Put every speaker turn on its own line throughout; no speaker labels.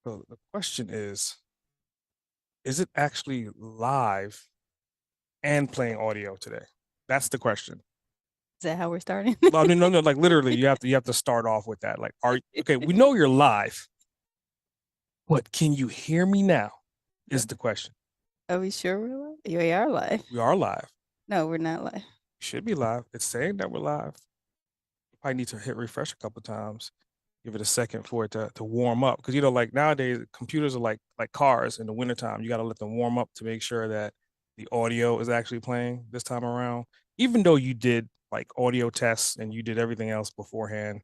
So the question is it actually live and playing audio today? That's the question.
Is that how we're starting?
Well, no, like literally, you have to start off with that. Like, okay? We know you're live, but can you hear me now? Is the question.
Are we sure we're live? We are live.
We are live.
No, we're not live.
Should be live. It's saying that we're live. Probably need to hit refresh a couple times. Give it a second for it to warm up. Because like nowadays computers are like cars in the wintertime. You got to let them warm up to make sure that the audio is actually playing this time around. Even though you did like audio tests and you did everything else beforehand,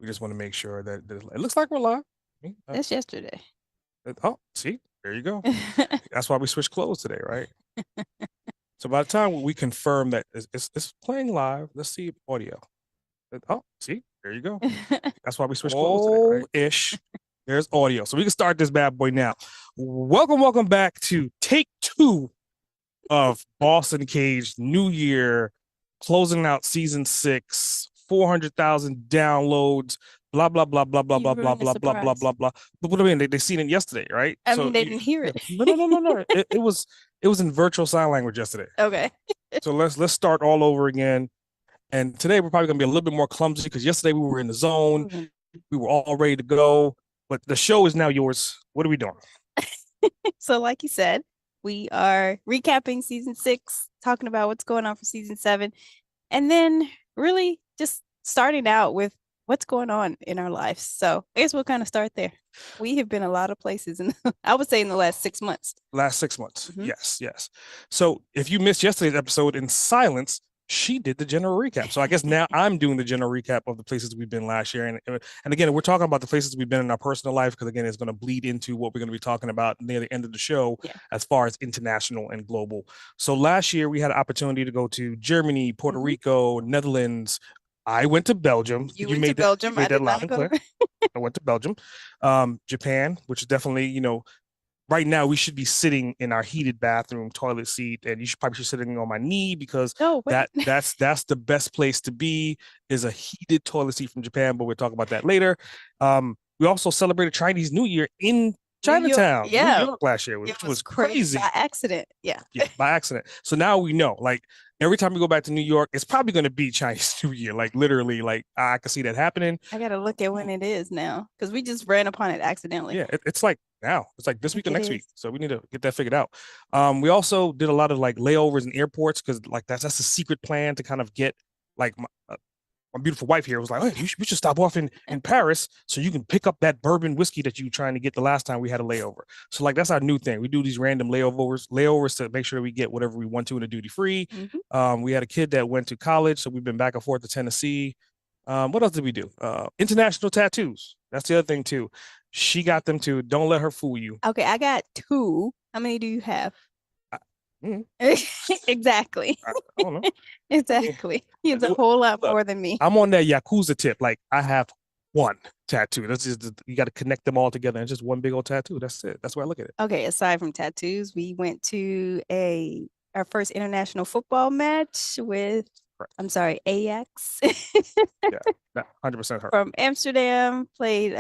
we just want to make sure that it looks like we're live.
That's yesterday.
Oh, see, there you go. That's why we switched clothes today, right? So by the time we confirm that it's playing live, let's see audio. Oh, see, there you go. That's why we switched clothes today, right? Ish. There's audio. So we can start this bad boy now. Welcome back to take two of Boss Uncaged New Year, closing out season 6, 400,000 downloads, blah, blah, blah, blah, blah,
You
blah, blah,
ruined the
blah, blah, blah,
surprise.
blah, blah. But what do I mean? They seen it yesterday, right?
I mean, they didn't hear it.
No. It was in virtual sign language yesterday.
Okay.
So let's start all over again. And today we're probably gonna be a little bit more clumsy because yesterday we were in the zone, we were all ready to go. But the show is now yours. What are we doing?
So, like you said, we are recapping season 6, talking about what's going on for season 7, and then really just starting out with what's going on in our lives. So, I guess we'll kind of start there. We have been a lot of places, and I would say in the last 6 months.
Last 6 months.
Mhm.
Yes. So if you missed yesterday's episode in silence, she did the general recap. So I guess now I'm doing the general recap of the places we've been last year. And again, we're talking about the places we've been in our personal life because again, it's going to bleed into what we're going to be talking about near the end of the show
Yeah.
as far as international and global. So last year we had an opportunity to go to Germany, Puerto Rico, Netherlands. I went to Belgium.
You went to Belgium. I
that
did
loud
not
and
go
clear.
to.
I went to Belgium. Japan, which is definitely, right now we should be sitting in our heated bathroom toilet seat, and you should probably be sitting on my knee because
No, wait.
that's the best place to be is a heated toilet seat from Japan. But we'll talk about that later. We also celebrated Chinese New Year in
New York.
Chinatown, New
Yeah.
York last year,
It
which
was
was
crazy
crazy.
by accident. Yeah.
Yeah, by accident. So now we know, like every time we go back to New York, it's probably going to be Chinese New Year. Like literally, like I can see that happening.
I gotta look at when it is now because we just ran upon it accidentally.
Yeah, it's like now. It's like
I
this week
think
or
it
next week.
is.
So we need to get that figured out. We also did a lot of like layovers in airports because like that's a secret plan to kind of get like my beautiful wife here was like, hey, we should stop off in Paris so you can pick up that bourbon whiskey that you were trying to get the last time we had a layover. So like that's our new thing. We do these random layovers to make sure we get whatever we want to in a duty free. We had a kid that went to college, so we've been back and forth to Tennessee. What else did we do? International tattoos. That's the other thing too. She got them too. Don't let her fool you.
Okay, I got 2. How many do you have?
I, mm,
Exactly.
I don't know.
Exactly. He's a whole lot more than me.
I'm on that Yakuza tip. Like I have one tattoo. That's just you got to connect them all together. And just one big old tattoo. That's it. That's why I look at it.
Okay, aside from tattoos, we went to our first international football match with,
Correct.
I'm sorry, Ajax
Yeah, 100% her.
from Amsterdam, played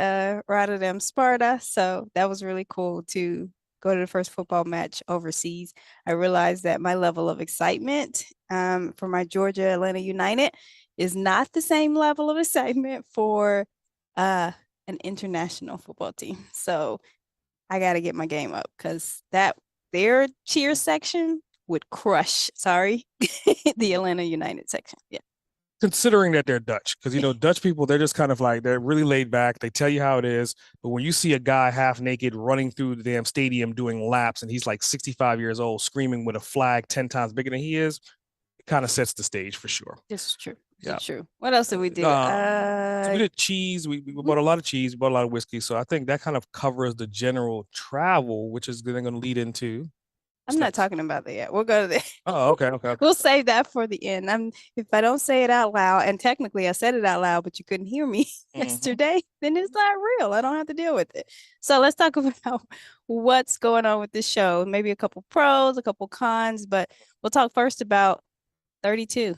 Rotterdam Sparta. So that was really cool to go to the first football match overseas. I realized that my level of excitement for my Georgia Atlanta United is not the same level of excitement for an international football team. So I got to get my game up because their cheer section would crush, sorry, the Atlanta United section. Yeah.
Considering that they're Dutch, because Dutch people, they're just kind of like they're really laid back. They tell you how it is, but when you see a guy half naked running through the damn stadium doing laps, and he's like 65 years old, screaming with a flag 10 times bigger than he is, it kind of sets the stage for sure.
This is true. This
Yeah.
is true. What else did we do?
So we did cheese. We bought a lot of cheese. We bought a lot of whiskey. So I think that kind of covers the general travel, which is then going to lead into.
I'm not talking about that yet. We'll go to that.
Oh, okay.
We'll save that for the end. If I don't say it out loud, and technically I said it out loud, but you couldn't hear me yesterday, then it's not real. I don't have to deal with it. So let's talk about what's going on with this show. Maybe a couple pros, a couple cons, but we'll talk first about 32.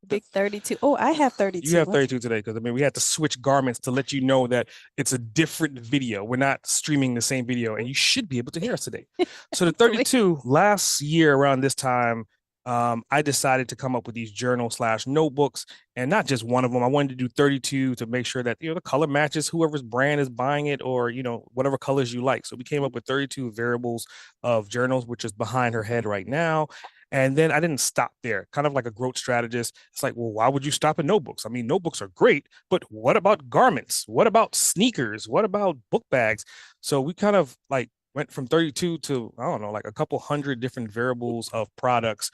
Big 32. Oh, I have 32.
You have 32 today because I mean we had to switch garments to let you know that it's a different video. We're not streaming the same video, and you should be able to hear us today. So the 32 last year around this time, I decided to come up with these journal / notebooks, and not just one of them. I wanted to do 32 to make sure that the color matches whoever's brand is buying it, or whatever colors you like. So we came up with 32 variables of journals, which is behind her head right now. And then I didn't stop there, kind of like a growth strategist. It's like, well, why would you stop at notebooks? I mean, notebooks are great, but what about garments? What about sneakers? What about book bags? So we kind of like went from 32 to, I don't know, like a couple hundred different variables of products.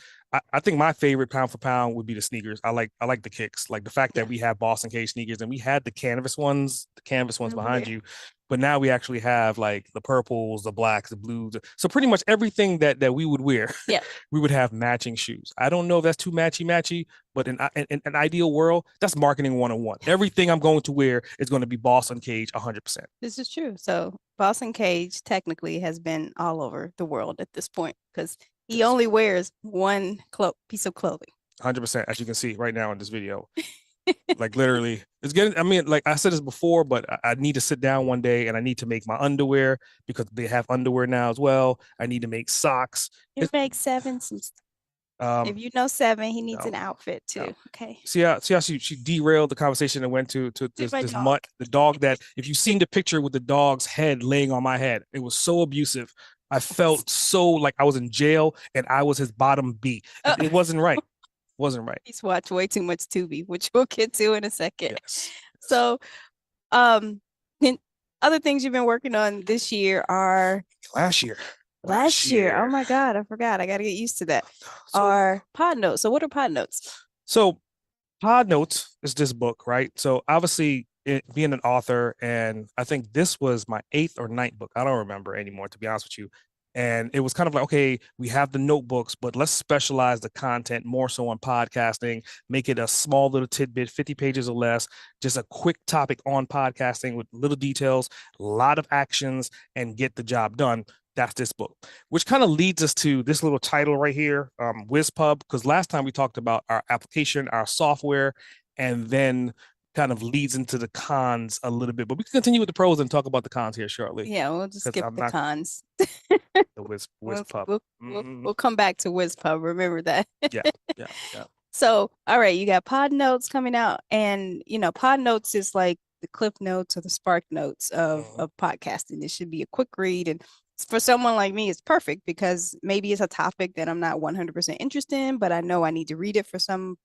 I think my favorite pound for pound would be the sneakers. I like the kicks, like the fact that we have Boss Uncaged sneakers, and we had the canvas ones behind you, but now we actually have like the purples, the blacks, the blues. So pretty much everything that we would wear, we would have matching shoes. I don't know if that's too matchy, but in an ideal world, that's marketing 101. Everything I'm going to wear is going to be Boss Uncaged 100%.
This is true. So Boss Uncaged technically has been all over the world at this point because he only wears one piece of clothing.
100%, as you can see right now in this video. Like literally, it's getting. I mean, like I said this before, but I need to sit down one day and I need to make my underwear because they have underwear now as well. I need to make socks.
You make 7 since. If you know 7, he needs an outfit too. Okay.
See how she derailed the conversation and went to this mutt, the dog that if you've seen the picture with the dog's head laying on my head, it was so abusive. I felt so like I was in jail and I was his bottom B. It wasn't right. Wasn't right.
He's watched way too much Tubi, which we'll get to in a second.
Yes.
So, then other things you've been working on this year are
last year.
Oh my God, I forgot. I got to get used to that. Are Podnotes. So what are Podnotes?
So Podnotes is this book, right? So obviously being an author, and I think this was my 8th or 9th book. I don't remember anymore, to be honest with you. And it was kind of like, okay, we have the notebooks, but let's specialize the content more so on podcasting, make it a small little tidbit, 50 pages or less, just a quick topic on podcasting with little details, a lot of actions, and get the job done. That's this book, which kind of leads us to this little title right here, WIZPUB, because last time we talked about our application, our software, and then kind of leads into the cons a little bit, but we can continue with the pros and talk about the cons here shortly.
Yeah, we'll just skip the cons.
The WIZPUB.
We'll come back to WIZPUB. Remember that.
Yeah.
So, all right, you got Podnotes coming out, and Podnotes is like the Cliff Notes or the Spark Notes of podcasting. It should be a quick read, and for someone like me, it's perfect because maybe it's a topic that I'm not 100% interested in, but I know I need to read it for some.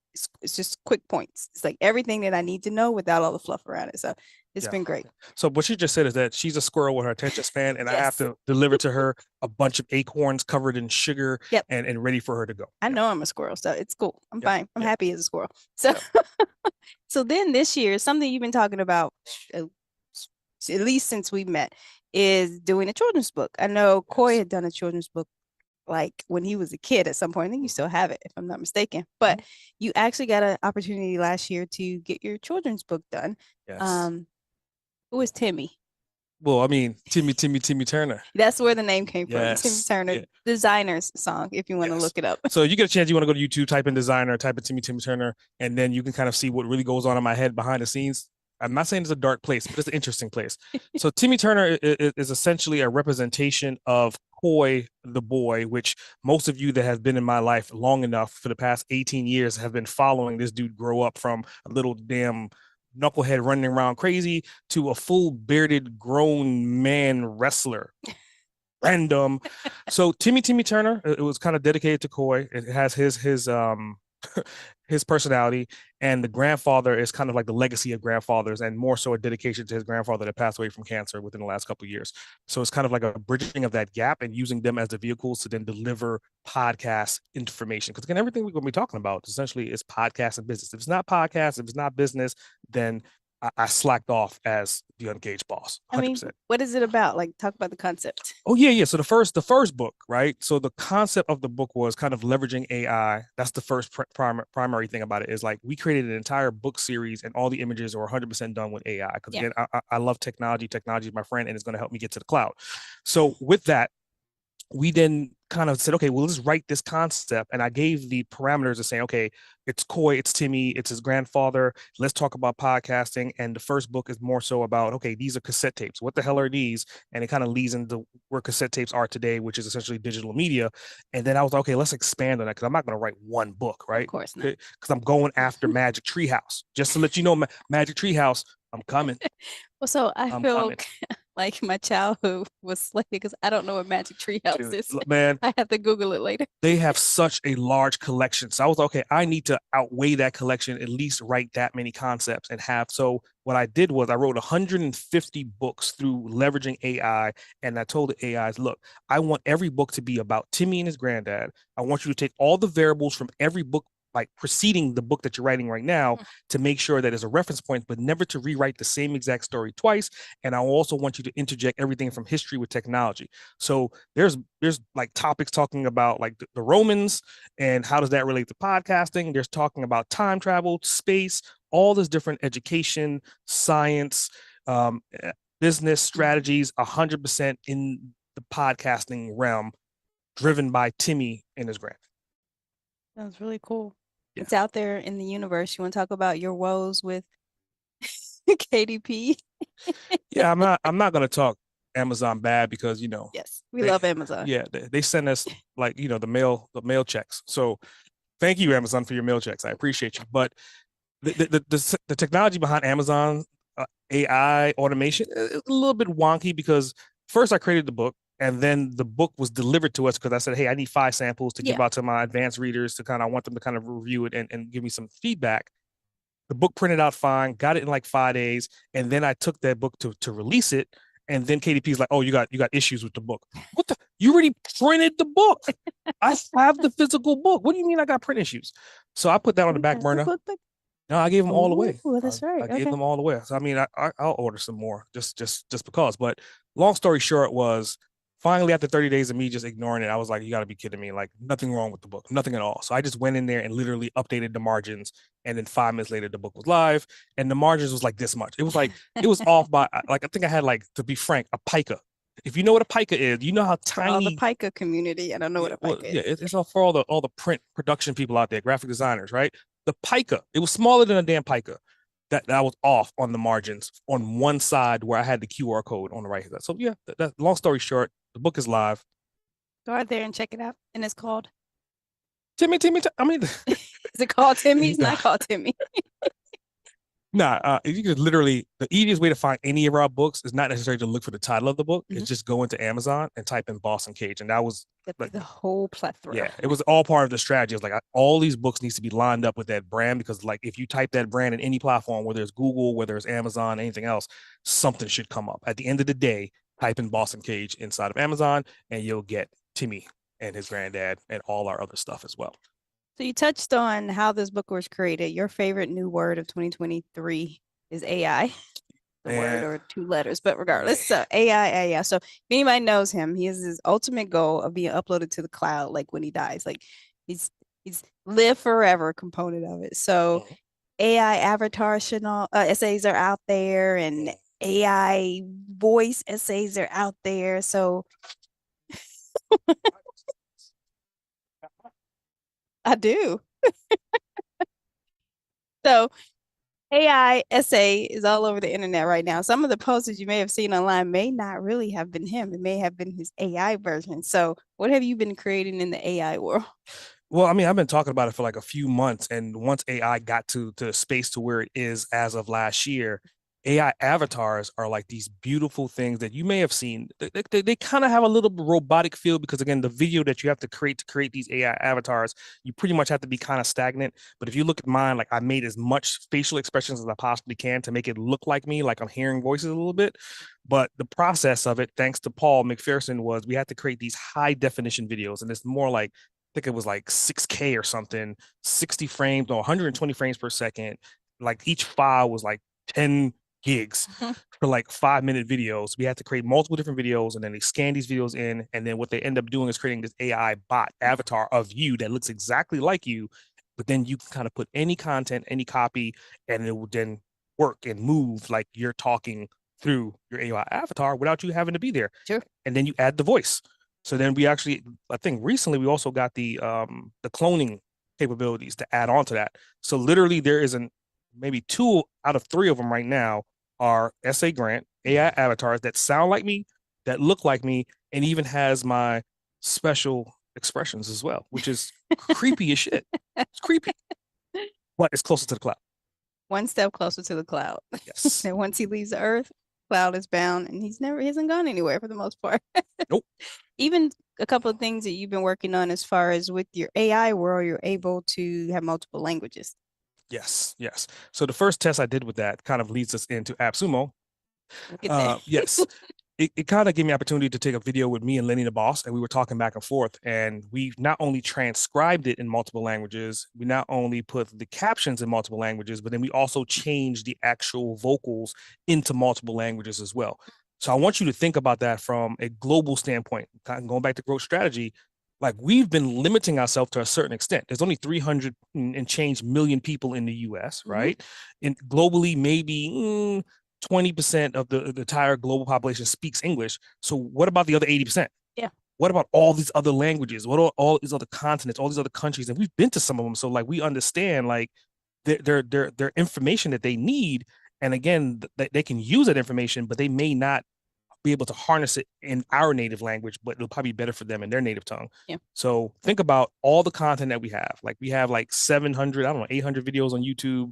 It's just quick points. It's like everything that I need to know without all the fluff around it. So it's been great.
So what she just said is that she's a squirrel with her attention span, and I have to deliver to her a bunch of acorns covered in sugar and ready for her to go.
I know I'm a squirrel, so it's cool. I'm fine. I'm happy as a squirrel. So, so then this year, something you've been talking about, at least since we met, is doing a children's book. I know Coy had done a children's book like when he was a kid at some point. I think you still have it, if I'm not mistaken. But you actually got an opportunity last year to get your children's book done.
Yes.
Who was Timmy?
Well, I mean, Timmy Turner.
That's where the name came from. Timmy Turner, designer's song, if you want to look it up.
So you get a chance, you want to go to YouTube, type in designer, type in Timmy Turner, and then you can kind of see what really goes on in my head behind the scenes. I'm not saying it's a dark place, but it's an interesting place. So Timmy Turner is essentially a representation of Coy the boy, which most of you that have been in my life long enough for the past 18 years have been following this dude grow up from a little damn knucklehead running around crazy to a full bearded grown man wrestler. Random. So Timmy Turner, it was kind of dedicated to Coy. It has his personality, and the grandfather is kind of like the legacy of grandfathers, and more so a dedication to his grandfather that passed away from cancer within the last couple of years. So it's kind of like a bridging of that gap and using them as the vehicles to then deliver podcast information. Because again, everything we're going to be talking about essentially is podcast and business. If it's not podcast, if it's not business, then I slacked off as the Uncaged boss. 100%. I mean,
what is it about? Like, talk about the concept.
Oh, yeah. So the first book, right? So the concept of the book was kind of leveraging AI. That's the first primary thing about it, is like we created an entire book series and all the images are 100% done with AI. Because again, I love technology. Technology is my friend, and it's going to help me get to the cloud. So with that, we then kind of said, okay, well, let's write this concept. And I gave the parameters of saying, okay, it's Coy, it's Timmy, it's his grandfather. Let's talk about podcasting. And the first book is more so about, okay, these are cassette tapes. What the hell are these? And it kind of leads into where cassette tapes are today, which is essentially digital media. And then I was like, okay, let's expand on that because I'm not going to write one book, right?
Of course not.
Because I'm going after Magic Treehouse. Just to let you know, Magic Treehouse, I'm coming.
Well, so I
I'm
feel
coming.
like my childhood was slated because I don't know what Magic Treehouse is.
Man,
I have to Google it later.
they have such a large collection. So I was like, okay, I need to outweigh that collection, at least write that many concepts and have. So what I did was I wrote 150 books through leveraging AI. And I told the AIs, look, I want every book to be about Timmy and his granddad. I want you to take all the variables from every book, like preceding the book that you're writing right now, to make sure that it's a reference point, but never to rewrite the same exact story twice. And I also want you to interject everything from history with technology. So there's like topics talking about like the Romans and how does that relate to podcasting. There's talking about time travel, space, all this different education, science, business strategies, 100% in the podcasting realm, driven by Timmy and his grandfather.
Sounds really cool.
Yeah.
It's out there in the universe. You want to talk about your woes with KDP?
Yeah, I'm not gonna talk Amazon bad because
Yes, we love Amazon.
Yeah, they send us like the mail checks. So thank you, Amazon, for your mail checks. I appreciate you. But the technology behind Amazon AI automation is a little bit wonky because first I created the book and then the book was delivered to us because I said, hey, I need 5 samples to give out to my advanced readers to kind of, I want them to kind of review it and give me some feedback. The book printed out fine, got it in like 5 days, and then I took that book to release it. And then KDP's like, oh, you got issues with the book. What the? You already printed the book. I have the physical book. What do you mean I got print issues? So I put that on the back burner. No, I gave them all away.
Oh, that's right.
I gave them all away. So I mean, I'll order some more just because. But long story short was finally after 30 days of me just ignoring it, I was like, you got to be kidding me. Like nothing wrong with the book, nothing at all. So I just went in there and literally updated the margins. And then 5 minutes later, the book was live and the margins was like this much. It was like, it was off by like, I think I had like, to be frank, a pica. If you know what a pica is, you know how tiny.
All the pica community. I don't know what a pica is.
Yeah, it's all for all the print production people out there, graphic designers, right? The pica, it was smaller than a damn pica. That was off on the margins on one side where I had the QR code on the right side. So yeah, long story short, the book is live.
Go out there and check it out. And it's called
Timmy. I mean,
is it called Timmy? It's not called Timmy.
You could literally, the easiest way to find any of our books is not necessarily to look for the title of the book. It's just go into Amazon and type in Boss Uncaged. And that was
like the whole plethora.
Yeah, it was all part of the strategy. It was like all these books needs to be lined up with that brand because like if you type that brand in any platform, whether it's Google, whether it's Amazon, anything else, something should come up. At the end of the day, type in Boss Uncaged inside of Amazon and you'll get Timmy and his granddad and all our other stuff as well.
So you touched on how this book was created. Your favorite new word of 2023 is AI. The word or 2 letters, but regardless. So AI. So if anybody knows him, he has his ultimate goal of being uploaded to the cloud, like when he dies. Like he's live forever component of it. So AI avatar essays are out there, and AI voice essays are out there. So I do. So AI essay is all over the internet right now. Some of the posts you may have seen online may not really have been him. It may have been his AI version. So what have you been creating in the AI world?
Well, I mean, I've been talking about it for like a few months. And once AI got to space to where it is as of last year, AI avatars are like these beautiful things that you may have seen. They kind of have a little robotic feel because again, the video that you have to create these AI avatars, you pretty much have to be kind of stagnant. But if you look at mine, like I made as much facial expressions as I possibly can to make it look like me, like I'm hearing voices a little bit. But the process of it, thanks to Paul McPherson, was we had to create these high definition videos. And it's more like, I think it was like 6K or something, 60 frames or 120 frames per second. Like each file was like 10 gigs for like 5-minute videos. We had to create multiple different videos and then they scan these videos in. And then what they end up doing is creating this AI bot avatar of you that looks exactly like you. But then you can kind of put any content, any copy, and it will then work and move like you're talking through your AI avatar without you having to be there.
Sure.
And then you add the voice. So then we actually, I think recently we also got the cloning capabilities to add on to that. So literally there is maybe 2 out of 3 of them right now are SA Grant AI avatars that sound like me, that look like me, and even has my special expressions as well, which is creepy as shit. It's creepy, but it's closer to the cloud.
One step closer to the cloud.
Yes.
And once he leaves the earth, cloud is bound, and he hasn't gone anywhere for the most part.
Nope.
Even a couple of things that you've been working on as far as with your AI world, you're able to have multiple languages.
Yes, yes. So the first test I did with that kind of leads us into AppSumo.
Look at that.
Yes, it kind of gave me opportunity to take a video with me and Lenny the boss, and we were talking back and forth. And we not only transcribed it in multiple languages, we not only put the captions in multiple languages, but then we also changed the actual vocals into multiple languages as well. So I want you to think about that from a global standpoint. Kind of going back to growth strategy, like we've been limiting ourselves to a certain extent. There's only 300 and change million people in the US, right? And globally, maybe 20% of the entire global population speaks English. So what about the other 80%?
Yeah.
What about all these other languages? What are all these other continents, all these other countries? And we've been to some of them. So like we understand like their information that they need. And again, they can use that information, but they may not be able to harness it in our native language, but it'll probably be better for them in their native tongue.
Yeah.
So think about all the content that we have. Like we have like 700, I don't know, 800 videos on YouTube,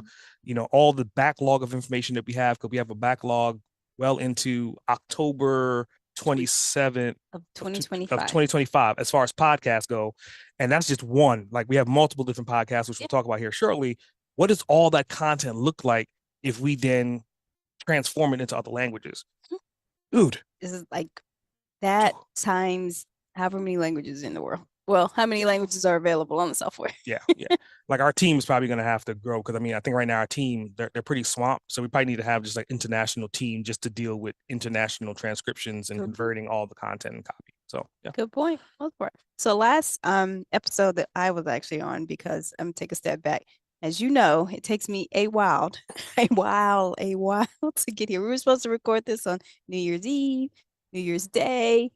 all the backlog of information that we have, because we have a backlog well into October 27th
of 2025.
Of 2025 as far as podcasts go. And that's just one. Like we have multiple different podcasts, which we'll talk about here shortly. What does all that content look like if we then transform it into other languages? Dude.
This is like that times however many languages in the world. Well, how many languages are available on the software?
Yeah. Like our team is probably going to have to grow, because I think right now our team, they're pretty swamped. So we probably need to have just like international team just to deal with international transcriptions and converting all the content and copy. So yeah.
Good point. So last episode that I was actually on, because I'm take a step back. As you know, it takes me a while to get here. We were supposed to record this on New Year's Eve, New Year's Day,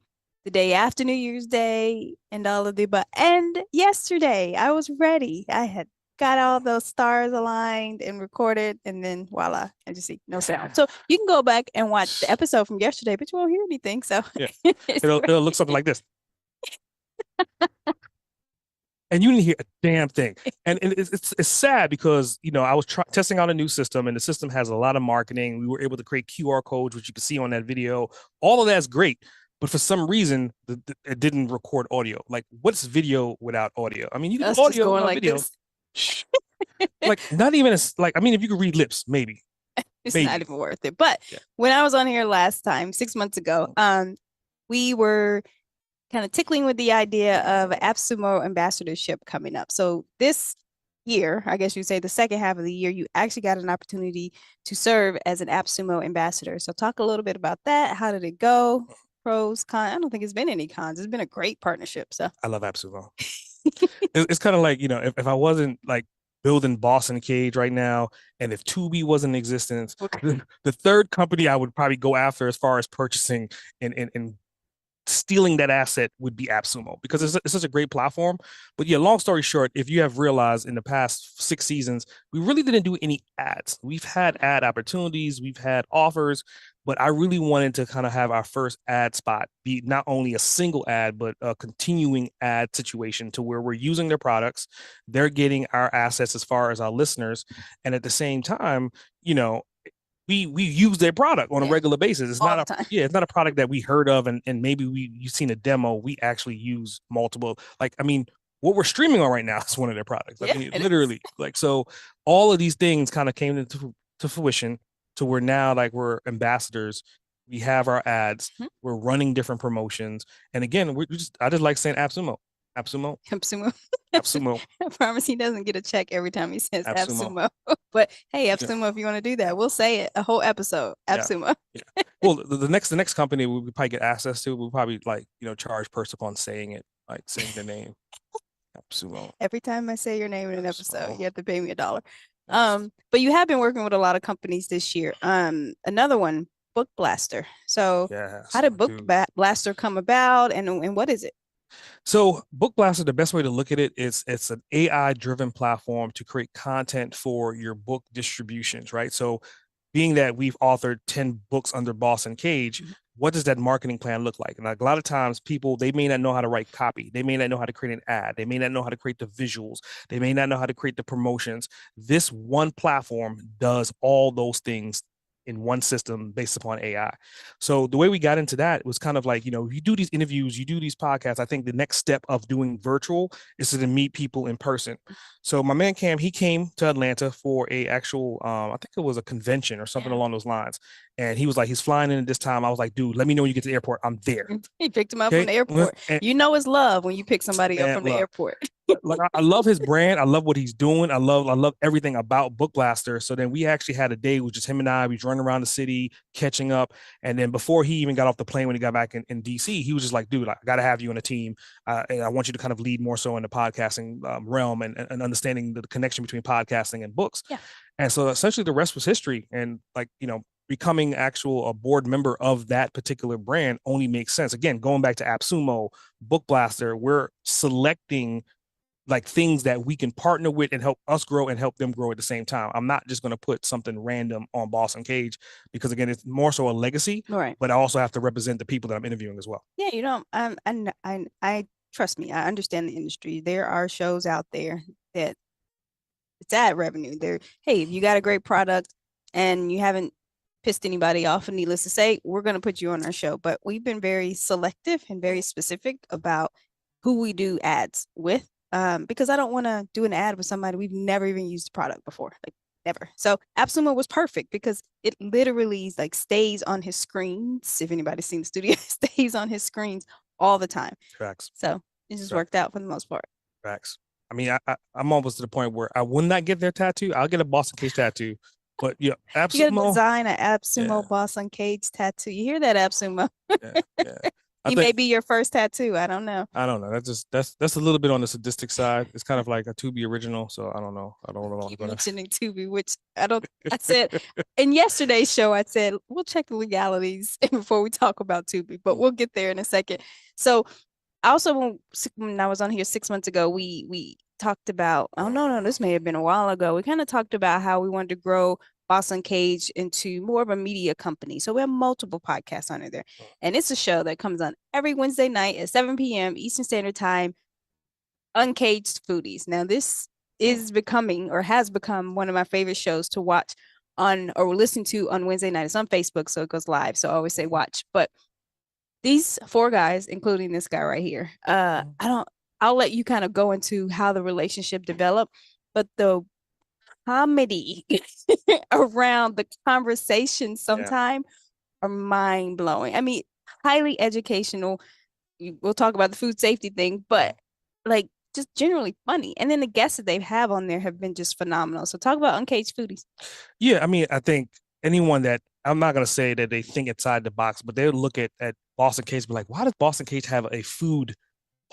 the day after New Year's Day, and all of the but. And yesterday, I was ready. I had got all those stars aligned and recorded, and then voila, I just see no sound. So you can go back and watch the episode from yesterday, but you won't hear anything. So
yeah, it'll look something like this. And you didn't hear a damn thing. And it's sad because, I was testing out a new system, and the system has a lot of marketing. We were able to create QR codes, which you can see on that video. All of that's great. But for some reason, it didn't record audio. Like, what's video without audio? I mean, you can audio without like video. Like, not even if you could read lips, maybe.
It's not even worth it. But when I was on here last time, 6 months ago, we were kind of tickling with the idea of Appsumo ambassadorship coming up. So this year, I guess you'd say the second half of the year, you actually got an opportunity to serve as an Appsumo ambassador. So talk a little bit about that. How did it go? Pros, cons? I don't think it's been any cons. It's been a great partnership. So
I love Appsumo. It's kind of like, if I wasn't like building Boss Uncaged right now, and if Tubi was in existence, the third company I would probably go after as far as purchasing and stealing that asset would be Appsumo, because it's such a great platform. But yeah, long story short, if you have realized in the past 6 seasons, we really didn't do any ads. We've had ad opportunities, we've had offers, but I really wanted to kind of have our first ad spot be not only a single ad, but a continuing ad situation to where we're using their products, they're getting our assets as far as our listeners, and at the same time, we use their product on a regular basis. It's not it's not a product that we heard of and maybe you've seen a demo. We actually use multiple. Like, what we're streaming on right now is one of their products. Literally. Like, so all of these things kind of came into fruition to where now, like, we're ambassadors. We have our ads. We're running different promotions. And again, I just like saying Appsumo. Appsumo.
I promise he doesn't get a check every time he says Appsumo. But hey, Appsumo, if you want to do that, we'll say it a whole episode. Appsumo.
Yeah. Well, the next company we probably get access to, we'll probably charge person upon saying it, like saying the name. Appsumo.
Every time I say your name in an episode, you have to pay me $1. But you have been working with a lot of companies this year. Another one Book Blaster. So
Yes,
how did Book
dude.
Blaster come about, and what is it?
So Book Blaster, the best way to look at it is it's an AI driven platform to create content for your book distributions, right? So being that we've authored 10 books under Boss Uncaged, what does that marketing plan look like? And like a lot of times people, they may not know how to write copy. They may not know how to create an ad. They may not know how to create the visuals. They may not know how to create the promotions. This one platform does all those things in one system based upon AI. So the way we got into that was kind of like, you do these interviews, you do these podcasts. I think the next step of doing virtual is to meet people in person. So my man Cam, he came to Atlanta for a actual, I think it was a convention or something along those lines. And he was like, he's flying in at this time. I was like, dude, let me know when you get to the airport. I'm there.
He picked him up from
Okay.
the airport.
And,
You know it's love when you pick somebody up from the airport.
like I love his brand. I love what he's doing. I love everything about Book Blaster. So then we actually had a day with just him and I. We was running around the city, catching up. And then before he even got off the plane, when he got back in DC, he was just like, dude, I got to have you on a team. And I want you to kind of lead more so in the podcasting realm and understanding the connection between podcasting and books.
Yeah.
And so essentially the rest was history. And like, becoming a board member of that particular brand only makes sense. Again, going back to Appsumo, Book Blaster, we're selecting like things that we can partner with and help us grow and help them grow at the same time. I'm not just going to put something random on Boss Uncaged because again, it's more so a legacy,
right?
But I also have to represent the people that I'm interviewing as well.
Yeah, I trust me. I understand the industry. There are shows out there that it's ad revenue. Hey, if you got a great product and you haven't pissed anybody off, and needless to say, we're going to put you on our show. But we've been very selective and very specific about who we do ads with. Because I don't want to do an ad with somebody we've never even used the product before, like never. So Appsumo was perfect because it literally like stays on his screens. If anybody's seen the studio, it stays on his screens all the time.
Facts.
So it just worked out for the most part.
Facts. I mean, I'm almost to the point where I would not get their tattoo. I'll get a Boss Uncaged tattoo. But yeah, Appsumo.
You gotta design an Appsumo Boss Uncaged tattoo. You hear that, Appsumo?
Yeah.
He may be your first tattoo. I don't know.
That's a little bit on the sadistic side. It's kind of like a Tubi original, so I don't know. I don't know.
Keep mentioning Tubi, which I said in yesterday's show, I said we'll check the legalities before we talk about Tubi, but we'll get there in a second. So also when I was on here 6 months ago, we talked about, oh no, this may have been a while ago. We kind of talked about how we wanted to grow Boss Uncaged into more of a media company. So we have multiple podcasts on it there. And it's a show that comes on every Wednesday night at 7 p.m. Eastern Standard Time, Uncaged Foodies. Now, this is becoming or has become one of my favorite shows to watch on or listen to on Wednesday night. It's on Facebook, so it goes live. So I always say watch. But these four guys, including this guy right here, I'll let you kind of go into how the relationship developed. But the comedy around the conversation sometimes are mind-blowing. I mean, highly educational. We'll talk about the food safety thing, but like just generally funny. And then the guests that they have on there have been just phenomenal. So talk about Uncaged Foodies.
Yeah, I mean, I think anyone that, I'm not going to say that they think inside the box, but they look at Boss Uncaged and be like, why does Boss Uncaged have a food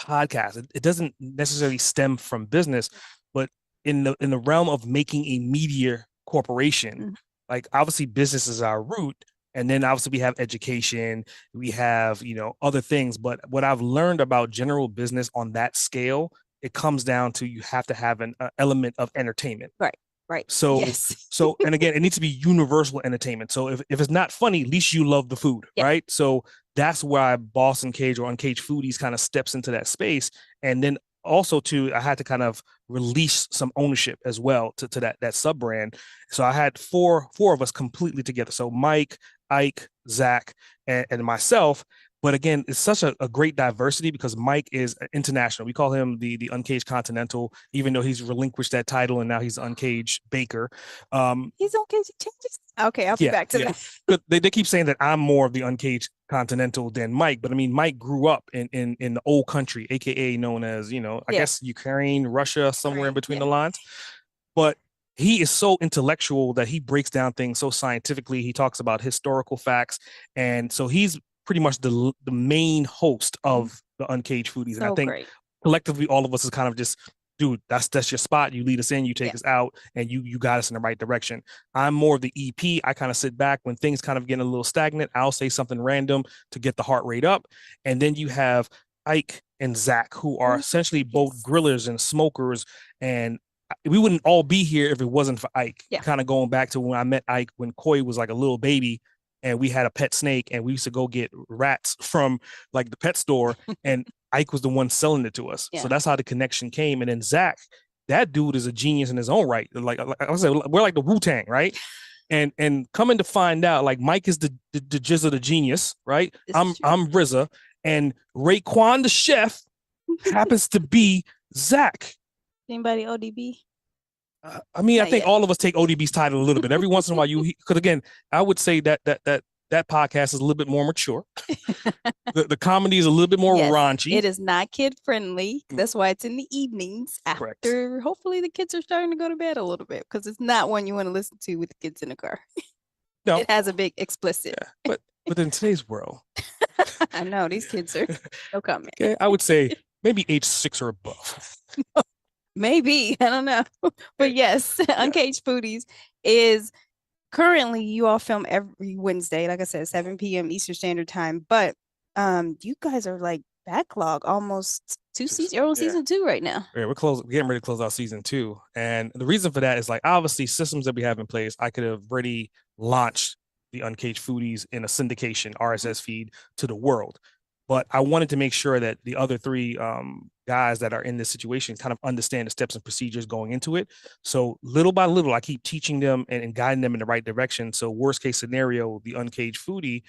podcast? It doesn't necessarily stem from business, but in the realm of making a media corporation, like obviously business is our root, and then obviously we have education, we have other things. But what I've learned about general business on that scale, it comes down to you have to have an element of entertainment.
Right.
So
yes.
so and again, it needs to be universal entertainment. So if it's not funny, at least you love the food, right? So that's why Boss Uncaged or Uncaged Foodies kind of steps into that space. And then also too, I had to kind of release some ownership as well to that sub brand. So I had four of us completely together. So Mike, Ike, Zach, and myself. But again, it's such a great diversity because Mike is international. We call him the Uncaged Continental, even though he's relinquished that title and now he's Uncaged Baker.
He's Uncaged changes. Okay, I'll be back to that.
They keep saying that I'm more of the Uncaged Continental than Mike, but I mean, Mike grew up in the old country, aka known as I guess Ukraine, Russia, somewhere in between the lines. But he is so intellectual that he breaks down things so scientifically. He talks about historical facts, and so he's pretty much the main host of the Uncaged Foodies. And I think collectively all of us is kind of just dude, that's your spot. You lead us in, you take us out, and you got us in the right direction. I'm more of the EP. I kind of sit back when things kind of get a little stagnant. I'll say something random to get the heart rate up. And then you have Ike and Zach, who are essentially both grillers and smokers. And we wouldn't all be here if it wasn't for Ike. Kind of going back to when I met Ike when Koi was like a little baby, and we had a pet snake, and we used to go get rats from like the pet store, and Ike was the one selling it to us. So that's how the connection came. And then Zach, that dude is a genius in his own right. Like I said, we're like the Wu-Tang, right? And coming to find out, like Mike is the Jizza, the genius, right? I'm RZA, and Raekwon the chef happens to be Zach.
Anybody ODB?
I mean, I think all of us take ODB's title a little bit. Every once in a while, because again, I would say that podcast is a little bit more mature. the comedy is a little bit more raunchy.
It is not kid friendly. That's why it's in the evenings after hopefully the kids are starting to go to bed a little bit, because it's not one you want to listen to with the kids in the car. No, it has a big explicit.
But in today's world,
I know these kids are no comment.
Okay, I would say maybe age 6 or above.
Maybe, I don't know. But yes, Uncaged Foodies is currently, you all film every Wednesday, like I said, 7 p.m. Eastern Standard Time. But you guys are like backlog almost 2 seasons. You're on season 2 right now.
Yeah, we're getting ready to close out season 2. And the reason for that is like obviously systems that we have in place. I could have already launched the Uncaged Foodies in a syndication RSS feed to the world. But I wanted to make sure that the other 3 guys that are in this situation kind of understand the steps and procedures going into it. So little by little, I keep teaching them and guiding them in the right direction. So worst case scenario, the Uncaged Foodie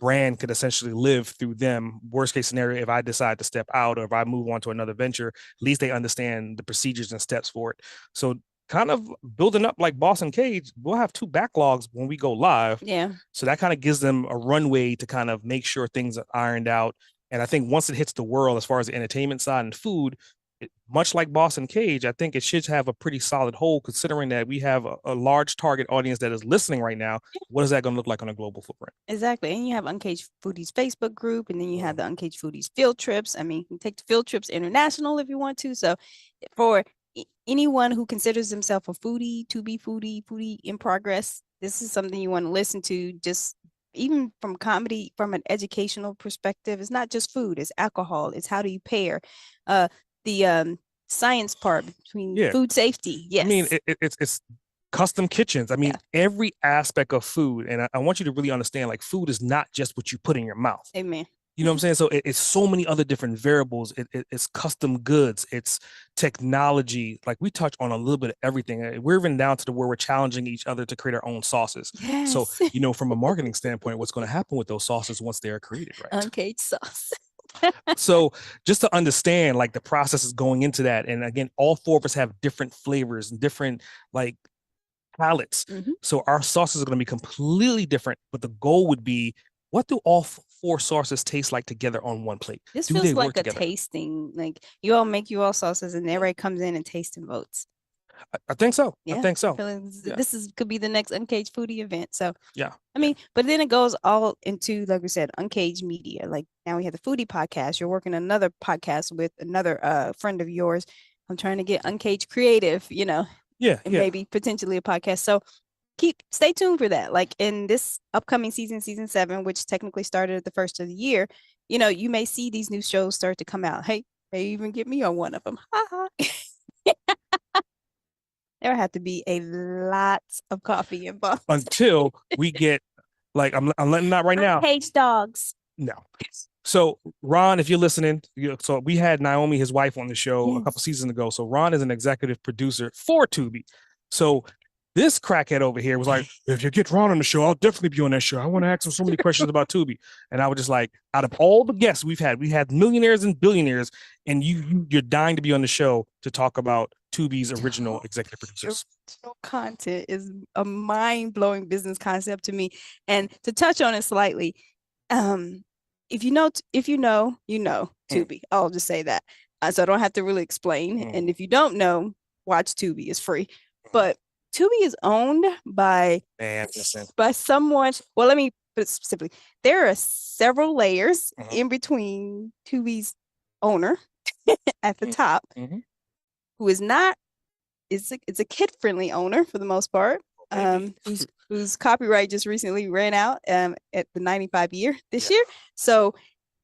brand could essentially live through them. Worst case scenario, if I decide to step out or if I move on to another venture, at least they understand the procedures and steps for it. So kind of building up like Boss Uncaged, we'll have 2 backlogs when we go live.
Yeah.
So that kind of gives them a runway to kind of make sure things are ironed out. And I think once it hits the world, as far as the entertainment side and food, much like Boss Uncaged, I think it should have a pretty solid hold, considering that we have a large target audience that is listening right now. What is that going to look like on a global footprint? Exactly.
And you have Uncaged Foodies Facebook group, and then you have the Uncaged Foodies field trips. I mean, you can take the field trips international if you want to. So for anyone who considers themselves a foodie, to be foodie in progress, this is something you want to listen to. Just even from comedy, from an educational perspective, it's not just food, it's alcohol, it's how do you pair, the science part between food safety. Yes.
I mean, it's custom kitchens. I mean, every aspect of food. And I want you to really understand, like, food is not just what you put in your mouth.
Amen.
You know what I'm saying? So it's so many other different variables. It's custom goods. It's technology. Like, we touch on a little bit of everything. We're even down to the where we're challenging each other to create our own sauces.
Yes.
So, you know, from a marketing standpoint, what's going to happen with those sauces once they are created, right?
Uncaged sauce.
So just to understand, like, the process is going into that. And again, all 4 of us have different flavors and different, like, palettes. So our sauces are going to be completely different. But the goal would be, what do all 4 sauces taste like together on one plate?
This feels like a tasting, like you all make sauces and everybody comes in and tastes and votes.
I think so.
Yeah,
I think so.
This could be the next Uncaged Foodie event. So
yeah,
I mean, but then it goes all into, like we said, Uncaged Media. Like now we have the Foodie podcast. You're working another podcast with another friend of yours. I'm trying to get Uncaged Creative, you know.
Yeah.
And maybe potentially a podcast. So stay tuned for that. Like in this upcoming season 7, which technically started at the first of the year, you know, you may see these new shows start to come out. Hey, they even get me on one of them. There have to be a lot of coffee involved
until we get, like, I'm letting out right now.
Uncaged dogs.
No. So Ron, if you're listening, so we had Naomi, his wife, on the show a couple seasons ago. So Ron is an executive producer for Tubi. So this crackhead over here was like, if you get Ron on the show, I'll definitely be on that show. I want to ask him so many questions about Tubi. And I was just like, out of all the guests we had millionaires and billionaires, and you're dying to be on the show to talk about Tubi's original executive producers.
Original content is a mind-blowing business concept to me. And to touch on it slightly, if you know Tubi. I'll just say that. So I don't have to really explain. And if you don't know, watch Tubi. It's free. But Tubi is owned by someone. Well, let me put it specifically. There are several layers in between Tubi's owner at the top who is not, it's a kid-friendly owner for the most part, whose copyright just recently ran out at the 95 year this year. So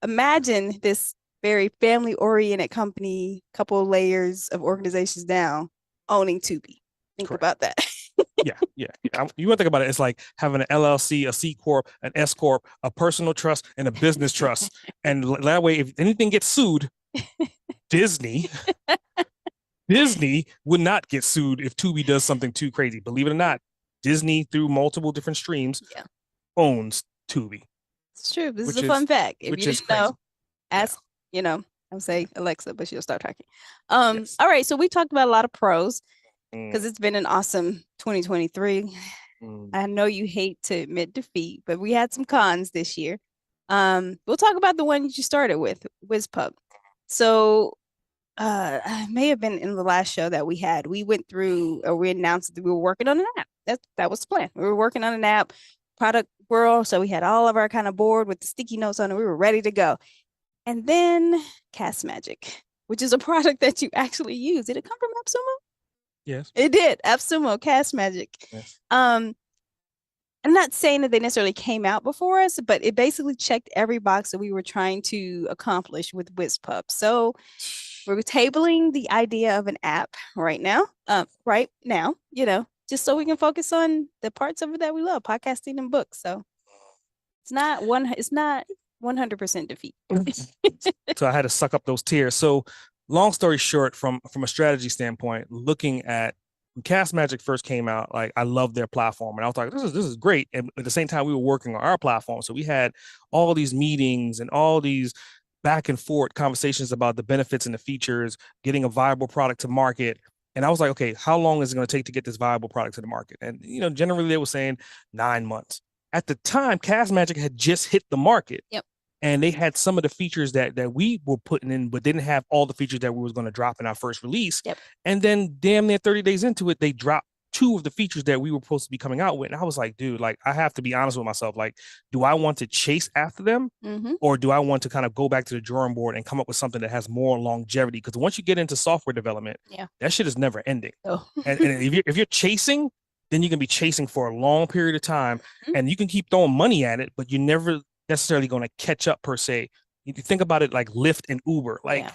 imagine this very family-oriented company, couple of layers of organizations down, owning Tubi. Think about that.
Yeah. You want to think about it. It's like having an LLC, a C corp, an S corp, a personal trust, and a business trust. And that way, if anything gets sued, Disney would not get sued if Tubi does something too crazy. Believe it or not, Disney, through multiple different streams, owns Tubi.
It's true. This is a fun fact. If you didn't know, ask, I'll say Alexa, but she'll start talking. All right. So we talked about a lot of pros because it's been an awesome 2023. I know you hate to admit defeat, but we had some cons this year. We'll talk about the one you started with, WIZPUB. So it may have been in the last show that we had. We went through, or we announced that we were working on an app. That was the plan. We were working on an app, product world. So we had all of our kind of board with the sticky notes on it. We were ready to go. And then Castmagic, which is a product that you actually use. Did it come from Appsumo?
Yes.
It did. Appsumo, Castmagic.
Yes.
I'm not saying that they necessarily came out before us, but it basically checked every box that we were trying to accomplish with WIZPUB. So we're tabling the idea of an app right now, just so we can focus on the parts of it that we love, podcasting and books. So it's not 100% defeat.
So I had to suck up those tears. So long story short, from a strategy standpoint, looking at when Castmagic first came out, like I loved their platform, and I was like, this is great. And at the same time, we were working on our platform, so we had all these meetings and all these back and forth conversations about the benefits and the features, getting a viable product to market. And I was like, okay, how long is it going to take to get this viable product to the market? And generally they were saying 9 months. At the time, Castmagic had just hit the market.
Yep.
And they had some of the features that we were putting in, but didn't have all the features that we was going to drop in our first release.
Yep.
And then damn near 30 days into it, they dropped 2 of the features that we were supposed to be coming out with. And I was like, dude, like I have to be honest with myself. Like, do I want to chase after them? Or do I want to kind of go back to the drawing board and come up with something that has more longevity? Because once you get into software development, that shit is never ending. And if you're chasing, then you can be chasing for a long period of time, and you can keep throwing money at it, but you never necessarily going to catch up per se. You can think about it like Lyft and Uber. Like,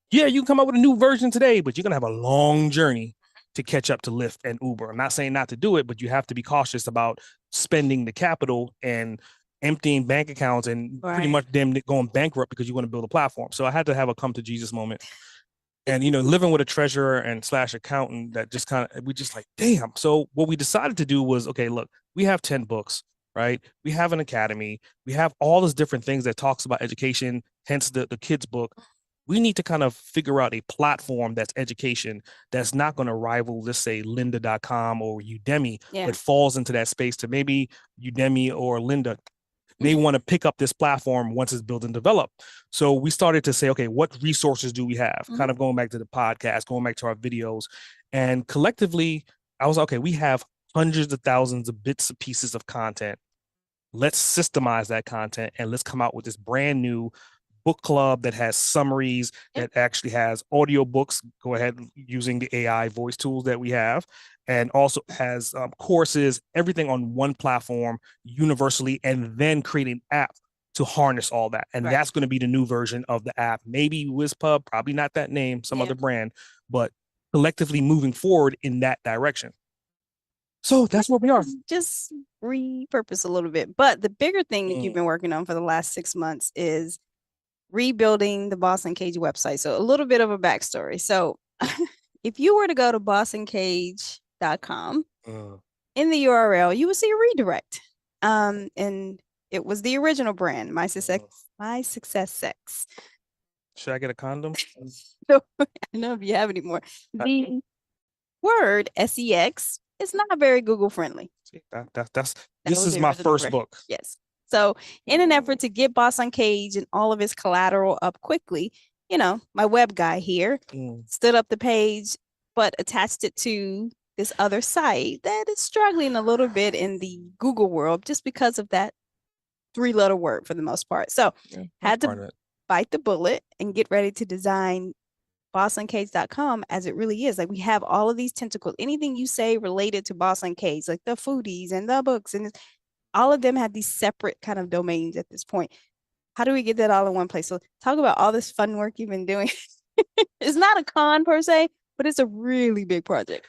you can come up with a new version today, but you're going to have a long journey to catch up to Lyft and Uber. I'm not saying not to do it, but you have to be cautious about spending the capital and emptying bank accounts and pretty much them going bankrupt because you want to build a platform. So I had to have a come to Jesus moment. And, living with a treasurer and / accountant that just we just like, damn. So what we decided to do was, okay, look, we have 10 books, right? We have an academy. We have all these different things that talks about education, hence the kids book. We need to kind of figure out a platform that's education that's not going to rival, let's say, lynda.com or Udemy, but falls into that space to maybe Udemy or Lynda. They want to pick up this platform once it's built and developed. So we started to say, okay, what resources do we have? Kind of going back to the podcast, going back to our videos. And collectively, I was like, okay, we have hundreds of thousands of bits and pieces of content. Let's systemize that content and let's come out with this brand new book club that has summaries, that actually has audio books. Go ahead using the AI voice tools that we have, and also has courses, everything on one platform universally, and then create an app to harness all that. And that's going to be the new version of the app. Maybe WIZPUB, probably not that name, some other brand, but collectively moving forward in that direction. So that's where we are.
Just repurpose a little bit. But the bigger thing that you've been working on for the last 6 months is rebuilding the Boss Uncaged website. So a little bit of a backstory. So if you were to go to bossuncaged.com, in the URL, you would see a redirect. And it was the original brand, My Success Sex.
Should I get a condom?
No, I don't know if you have any more. The word SEX is not very Google friendly.
This is my first book.
Yes. So in an effort to get Boss Uncaged and all of his collateral up quickly, my web guy here stood up the page, but attached it to this other site that is struggling a little bit in the Google world just because of that 3-letter word for the most part. So had to bite the bullet and get ready to design bossuncaged.com as it really is. Like we have all of these tentacles, anything you say related to Boss Uncaged, like the foodies and the books, and all of them have these separate kind of domains at this point. How do we get that all in one place? So talk about all this fun work you've been doing. It's not a con per se, but it's a really big project.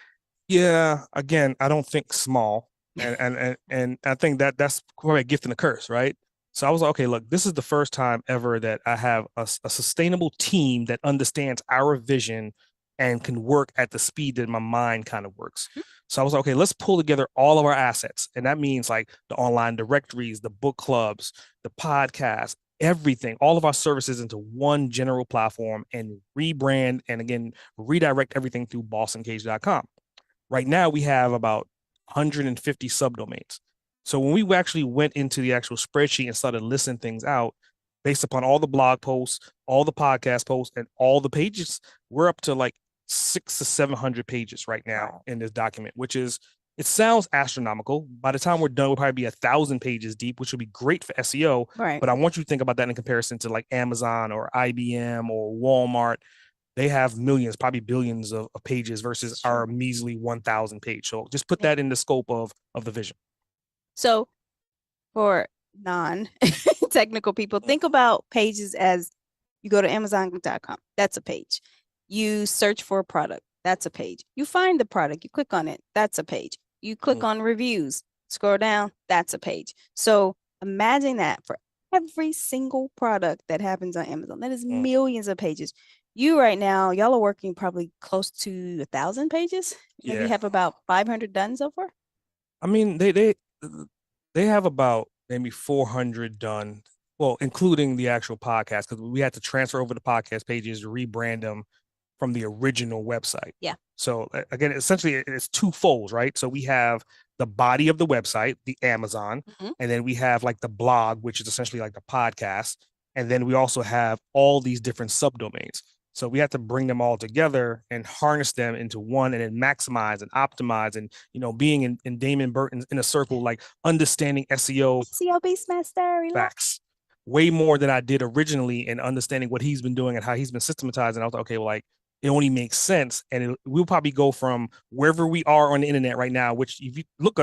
Yeah, again, I don't think small, and I think that that's probably a gift and a curse, right? So I was like, okay, look, this is the first time ever that I have a sustainable team that understands our vision and can work at the speed that my mind kind of works. So I was like, okay, let's pull together all of our assets, and that means like the online directories, the book clubs, the podcast, everything, all of our services into one general platform and rebrand and again redirect everything through bossuncaged.com. Right now, we have about 150 subdomains. So when we actually went into the actual spreadsheet and started listing things out, based upon all the blog posts, all the podcast posts, and all the pages, we're up to like 600 to 700 pages right now in this document, which is, it sounds astronomical. By the time we're done, we'll probably be 1,000 pages deep, which will be great for SEO.
Right.
But I want you to think about that in comparison to like Amazon or IBM or Walmart. They have millions, probably billions of pages versus our measly 1,000 page. So just put that in the scope of the vision.
So for non-technical people, think about pages as you go to Amazon.com. That's a page. You search for a product. That's a page. You find the product. You click on it. That's a page. You click on reviews. Scroll down. That's a page. So imagine that for every single product that happens on Amazon. That is millions of pages. You right now, y'all are working probably close to 1,000 pages. Maybe have about 500 done so far.
I mean, they have about maybe 400 done. Well, including the actual podcast, because we had to transfer over the podcast pages, rebrand them from the original website.
Yeah.
So again, essentially, it's two folds, right? So we have the body of the website, the Amazon, and then we have like the blog, which is essentially like the podcast, and then we also have all these different subdomains. So we have to bring them all together and harness them into one and then maximize and optimize and, you know, being in Damon Burton's inner circle, like understanding SEO.
SEO Beastmaster.
Facts. Way more than I did originally and understanding what he's been doing and how he's been systematizing. I was like, okay, well, like it only makes sense. And we'll probably go from wherever we are on the internet right now, which if you look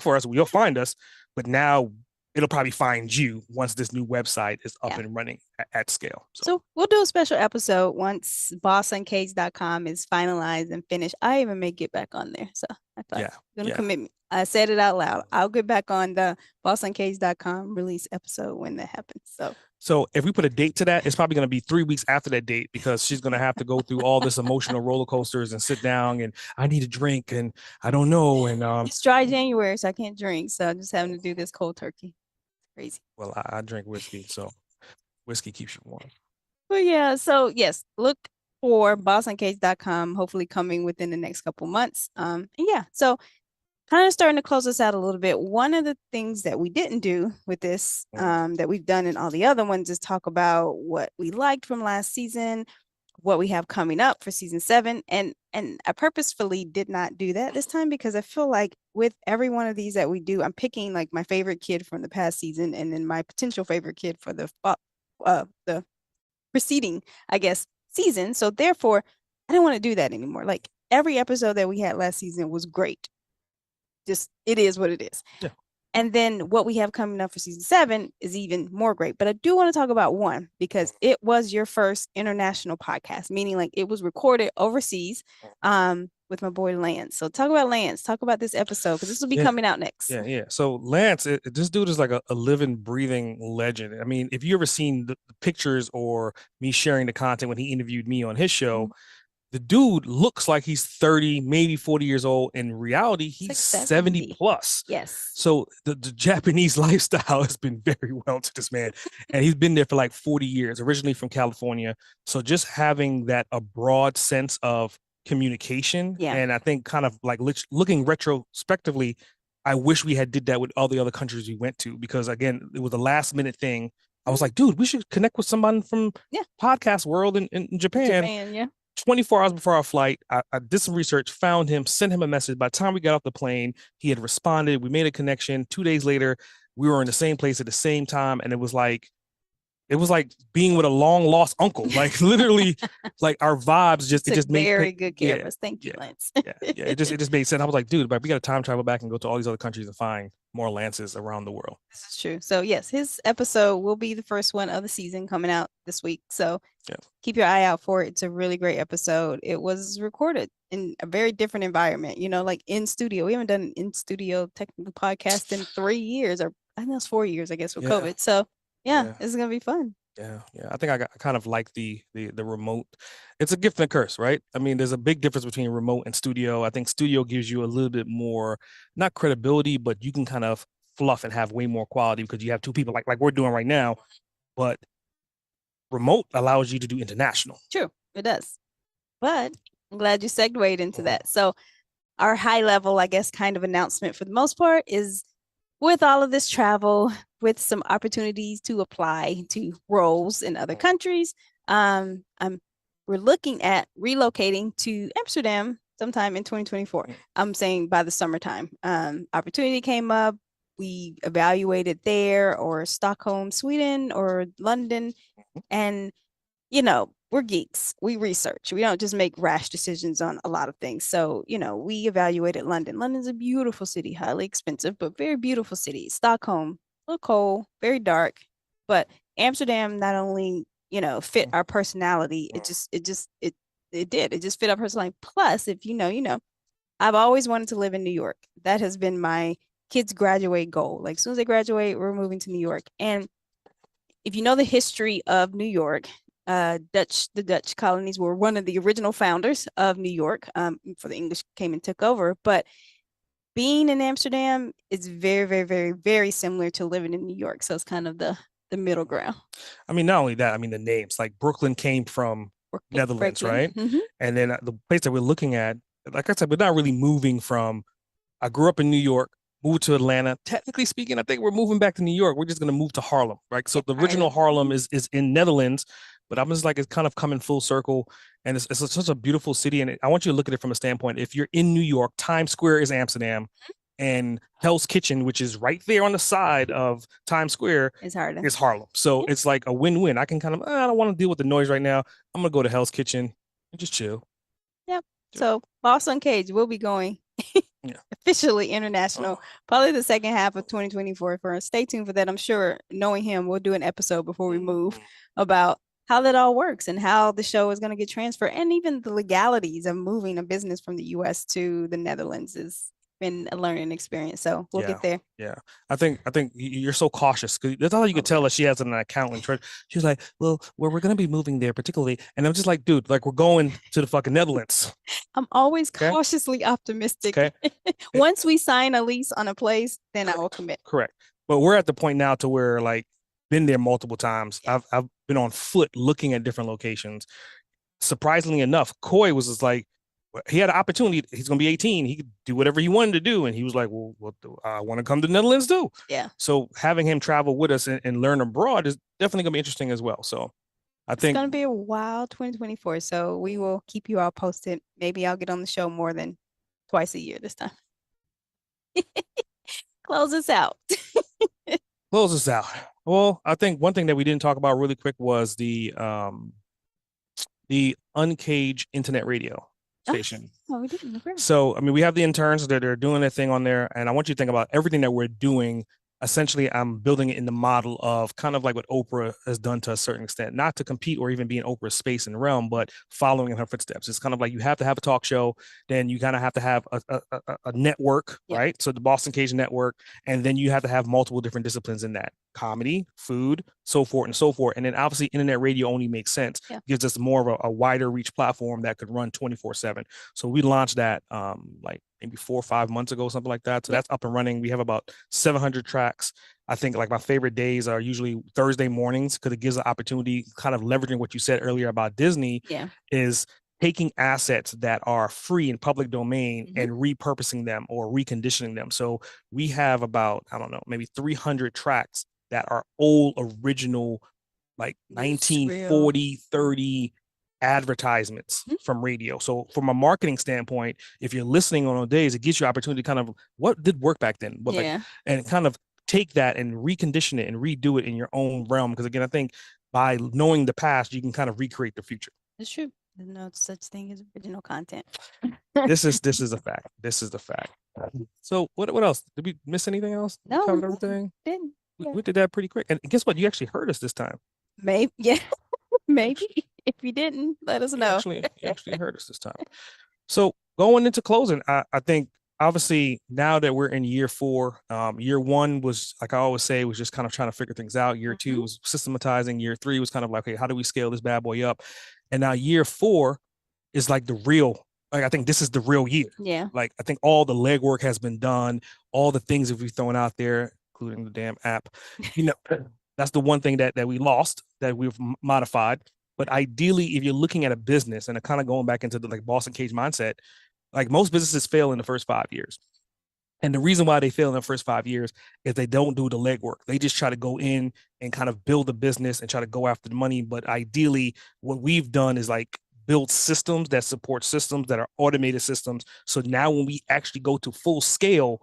for us, you'll find us. But now it'll probably find you once this new website is up and running at scale.
So we'll do a special episode once bossuncaged.com is finalized and finished. I even may get back on there. So I thought I'm going to commit me. I said it out loud. I'll get back on the bossuncaged.com release episode when that happens.
So if we put a date to that, it's probably going to be 3 weeks after that date because she's going to have to go through all this emotional roller coasters and sit down and I need a drink and I don't know. And
it's dry January, so I can't drink. So I'm just having to do this cold turkey. Crazy.
Well, I drink whiskey, so whiskey keeps you warm.
But yeah, so yes, look for bossuncaged.com, hopefully coming within the next couple months. And yeah, so kind of starting to close us out a little bit. One of the things that we didn't do with this, that we've done in all the other ones, is talk about what we liked from last season, what we have coming up for season 7. And I purposefully did not do that this time because I feel like with every one of these that we do, I'm picking like my favorite kid from the past season and then my potential favorite kid for the preceding, I guess, season. So therefore, I don't want to do that anymore. Like every episode that we had last season was great. Just it is what it is.
Yeah.
And then what we have coming up for season 7 is even more great. But I do want to talk about one because it was your first international podcast, meaning like it was recorded overseas with my boy Lance. So talk about Lance. Talk about this episode because this will be coming out next.
Yeah. So Lance, this dude is like a living, breathing legend. I mean, if you ever seen the pictures or me sharing the content when he interviewed me on his show, the dude looks like he's 30, maybe 40 years old. In reality, he's like 70 plus.
Yes.
So the Japanese lifestyle has been very well to this man. And he's been there for like 40 years, originally from California. So just having that a broad sense of communication. And I think kind of like looking retrospectively, I wish we had did that with all the other countries we went to, because again, it was a last minute thing. I was like, dude, we should connect with someone from podcast world in Japan. 24 hours before our flight, I did some research, found him, sent him a message. By the time we got off the plane, he had responded. We made a connection. 2 days later, we were in the same place at the same time. And it was like, it was like being with a long lost uncle. Like literally, like our vibes just it
Took
just made
very good care of
yeah,
us. Thank you,
yeah,
Lance.
yeah, yeah. It just made sense. I was like, dude, but we got to time travel back and go to all these other countries and find more Lances around the world.
This is true. So yes, his episode will be the first one of the season coming out this week. So
Yeah.
keep your eye out for it. It's a really great episode. It was recorded in a very different environment, you know, like in studio. We haven't done an in studio technical podcast in 3 years, or I think it's 4 years, I guess, with
Yeah.
COVID. So yeah,
Yeah.
it's gonna be fun.
Yeah, yeah. I think I kind of like the remote. It's a gift and a curse, right? I mean, there's a big difference between remote and studio. I think studio gives you a little bit more, not credibility, but you can kind of fluff and have way more quality because you have two people like we're doing right now. But remote allows you to do international.
True, it does. But I'm glad you segued into that. So our high level, I guess, kind of announcement for the most part is with all of this travel, with some opportunities to apply to roles in other countries, we're looking at relocating to Amsterdam sometime in 2024. I'm saying by the summertime. Opportunity came up. We evaluated there or Stockholm, Sweden, or London. And, you know, we're geeks. We research. We don't just make rash decisions on a lot of things. So, you know, we evaluated London. London's a beautiful city, highly expensive, but very beautiful city. Stockholm, a little cold, very dark. But Amsterdam not only, you know, fit our personality, it did. It just fit our personality. Plus, if you know, I've always wanted to live in New York. That has been my kids' graduate goal. Like as soon as they graduate, we're moving to New York. And if you know the history of New York, the Dutch colonies were one of the original founders of New York. For the English came and took over, but being in Amsterdam is very, very, very, very similar to living in New York. So it's kind of the middle ground.
I mean, not only that, I mean the names like Brooklyn came from Netherlands, right? And then the place that we're looking at, like I said, we're not really moving from. I grew up in New York, moved to Atlanta. Technically speaking, I think we're moving back to New York. We're just going to move to Harlem, right? So the original Harlem is in Netherlands, but I'm just like, it's kind of coming full circle. And it's such a beautiful city. And I want you to look at it from a standpoint. If you're in New York, Times Square is Amsterdam, and Hell's Kitchen, which is right there on the side of Times Square, is Harlem. So it's like a win-win. I can kind of, I don't want to deal with the noise right now. I'm going to go to Hell's Kitchen and just chill.
Yep. So Boss Uncaged will be going officially international, probably the second half of 2024. For us, stay tuned for that. I'm sure, knowing him, we'll do an episode before we move about how that all works and how the show is going to get transferred, and even the legalities of moving a business from the US to the Netherlands has been a learning experience. So we'll get there.
Yeah. I think you're so cautious because that's all you could tell us. She has an accountant. She's like, well, we're going to be moving there particularly. And I'm just like, dude, like we're going to the fucking Netherlands.
I'm always cautiously optimistic. Okay. Once we sign a lease on a place, then I will commit.
Correct. But we're at the point now to where like been there multiple times. I've been on foot looking at different locations. Surprisingly enough, Coy was just like, he had an opportunity. He's going to be 18. He could do whatever he wanted to do. And he was like, well, I want to come to the Netherlands too.
Yeah.
So having him travel with us and learn abroad is definitely going to be interesting as well. So I think
it's going to be a wild 2024. So we will keep you all posted. Maybe I'll get on the show more than twice a year this time. Close us out.
Close us out. Well, I think one thing that we didn't talk about really quick was the Uncaged internet radio station.
Oh, we didn't.
So, I mean, we have the interns that are doing their thing on there, and I want you to think about everything that we're doing. Essentially, I'm building it in the model of kind of like what Oprah has done to a certain extent, not to compete or even be in Oprah's space and realm, but following in her footsteps. It's kind of like you have to have a talk show, then you kind of have to have a network, right? So the Boss Uncaged network, and then you have to have multiple different disciplines in that: comedy, food, so forth and so forth. And then obviously internet radio only makes sense. Gives us more of a wider reach platform that could run 24/7. So we launched that like maybe 4 or 5 months ago, something like that. So that's up and running. We have about 700 tracks. I think like my favorite days are usually Thursday mornings because it gives an opportunity, kind of leveraging what you said earlier about Disney, is taking assets that are free in public domain and repurposing them or reconditioning them. So we have about, I don't know, maybe 300 tracks that are old, original, like 1940, 30 advertisements from radio. So from a marketing standpoint, if you're listening on those days, it gives you opportunity to kind of what did work back then, and kind of take that and recondition it and redo it in your own realm. Because again, I think by knowing the past, you can kind of recreate the future.
It's true. There's no such thing as original content.
This is a fact. This is the fact. So what else? Did we miss anything else? We
No,
covered everything.
didn't.
We did that pretty quick. And guess what? You actually heard us this time.
Maybe, yeah, maybe. If you didn't, let us know.
You actually heard us this time. So going into closing, I think obviously now that we're in year 4, year 1 was, like I always say, was just kind of trying to figure things out. Year 2 was systematizing. Year 3 was kind of like, okay, how do we scale this bad boy up? And now year 4 is like the real, like I think this is the real year.
Yeah.
Like I think all the legwork has been done, all the things that we've thrown out there, including the damn app. You know, that's the one thing that we lost, that we've modified. But ideally, if you're looking at a business and kind of going back into the like Boss Uncaged mindset, like most businesses fail in the first 5 years. And the reason why they fail in the first 5 years is they don't do the legwork. They just try to go in and kind of build a business and try to go after the money. But ideally, what we've done is like build systems that support systems that are automated systems. So now when we actually go to full scale,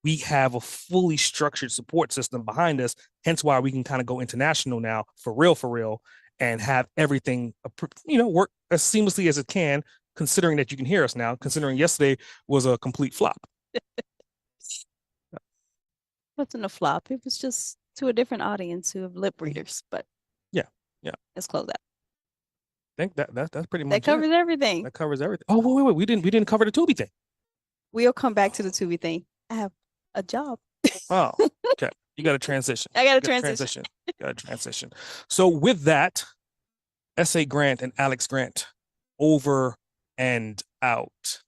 we have a fully structured support system behind us. Hence why we can kind of go international now for real, and have everything, work as seamlessly as it can, considering that you can hear us now, considering yesterday was a complete flop.
Wasn't a flop. It was just to a different audience who have lip readers, but
yeah.
Let's close out.
I think that's pretty much
that covers everything.
That covers everything. Oh, wait. We didn't cover the Tubi thing.
We'll come back to the Tubi thing. I have a job.
Oh, okay. You got to transition.
I got to transition.
Got to transition. So with that, S.A. Grant and Alex Grant, over and out.